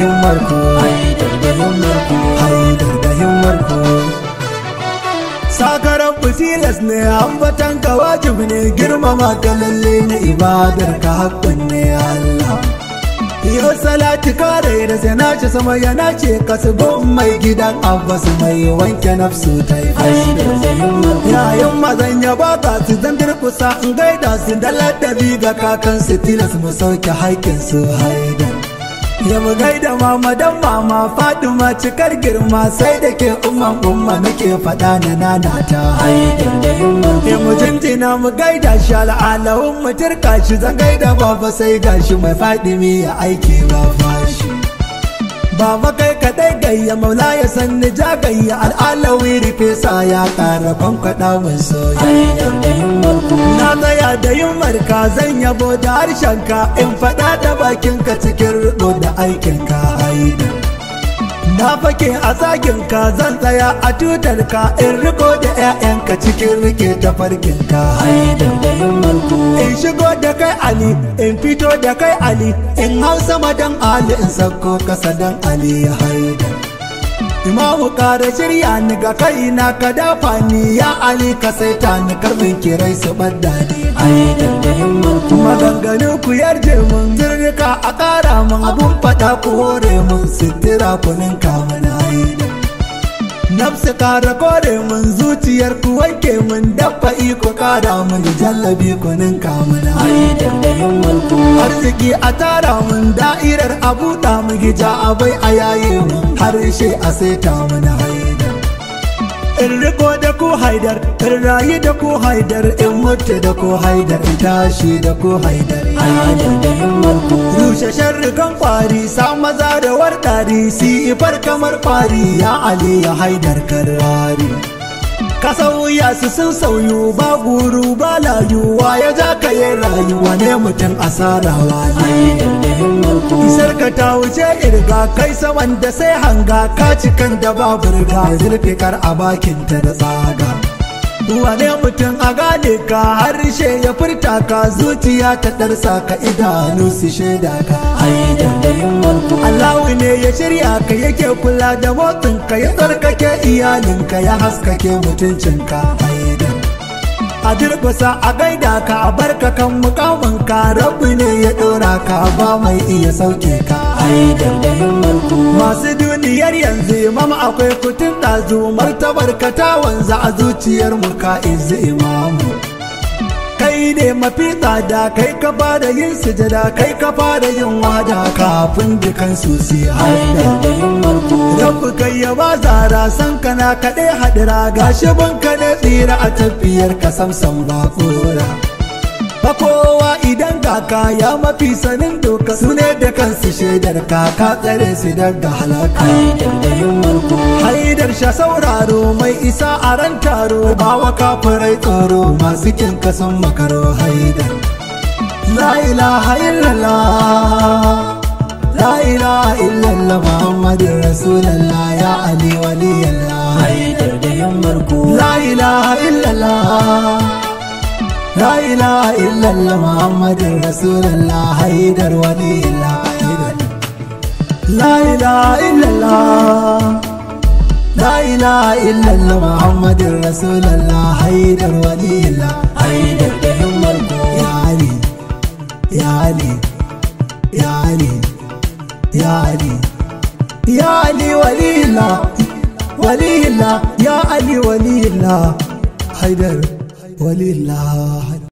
himmar ku, haidar da himmar ku, haidar da himmar ku. Sakaran tilas ne ambatan ka wajib ne, girmama ka lalle na ibadar ka haƙƙun ne Allah. Yo salati kare da sai na ci sama yana ce kasu mai gidan Abbas mai wanke nafsu ta yi yayin mazan ya baka su zan durkusa in gaida su da ladabi ga kakan su tilas mu sauke haƙƙin su haidar. Ya mu gaida mama dan mama Fatima cikar girma sai da ke umma nake faɗa na nanata haidar da himmar ku. Ya mu jinjina mu gaida shi al'alawun mu turka shi zan gaida baba sai gashi mai Fadimi ya aiki ba fashi. Baba kai kadai gayya maula ya sanni ja gayya al'alawi rufe sa ya ƙara kwankwaɗa mun soyayya. Na tsaya da himmar ka zan yabo da harshen ka in faɗa da bakin ka cikin riƙo da aikin ka haidar. Na fake a zagin ka zan tsaya a tutar ka in riko da 'ya'yanka cikin rike ta farkin ka haidar da himmar ku. In shigo da kai Ali in fito da kai Ali in hau sama dan Ali in sauko kasa dan Ali ya haidar. Imamu ƙara shirya ni ga kai na ka dafa ni ya Ali ka saita ni karbin kirai su ɓadda ni haidar da himmar ku. Maganganu ku yarje mun zirrika a ƙara mun abun faɗa ku hore mun sitira kunin kamun haidar. Nafsu ƙara kore mun zuciyar ku wanke mun dafa iko ƙara mun jallabi kunin kamun haidar da himmar ku. Arziki a tara mun da'irar a buɗa mu gija abai a yaye mun harshe a saita mun haidar. In riko da ku haidar, in rayu da ku haidar, in mutu da ku haidar, in tashi da ku haidar. Haidar da himmar ku. Rushe sharrukan kwari, sa maza da warɗari, si ifar kamar fari, ya Ali ya haidar karwari. Ka sauya su sun sauyu, ba guru ba layuwa, ya ja ka yi rayuwa ne mutum asarawa ne. Haidar da himmar ku. Isar ka ta wuce irga, kai saman da sai hanga, ka cikan da babu riga, zurfikar a bakinta da tsaga. Wane mutum a gane ka harshe ya furta ka zuciya ta ɗarsa ka idanu su shaida ka haidar da himmar ku. Allahu ne ya shirya ka yake kula da motsin ka ya tsarkake iyalinka ya haskake mutuncinka haidar. A durkusa a gaida ka a barka kan mukamin ka Rabbi ne ya ɗora ka ba mai iya sauke ka haidar da himmar ku. Masu duniyar yanzu mama akwai kutun ɗazu martabar ka ta wanzu a zuciyar mu ka izi imamu. Kai ne mafi tsada kai ka fara yin sujada kai ka fara yin wada kafin dukan su si haidar da himmar ku. Rabbi kai ya ba zara san kana kaɗai hadira gashi ban kaɗai tsira a tafiyar ka samsam ba kora. Ba kowa idan kaka ya mafi sanin doka su ne da kansu shaidar kaka tsare su daga halaka haidar da himmar ku. Haidar sha sauraro mai isa a ran taro ba wa kafirai tsoro masu kin kasan makaro haidar. La ilaha illallah, la ilaha illallah Muhammadur Rasulullah ya Ali waliyallah haidar da himmar ku. La ilaha illallah, la ilaha illallah Muhammadur Rasulullah haidar waliyallah haidar. La ilaha illallah, la ilaha illallah Muhammadur Rasulullah haidar waliyallah haidar da himmar ku. Ya Ali, ya Ali, ya Ali, ya Ali, ya Ali waliyallah, waliyallah, ya Ali waliyallah haidar waliyallah.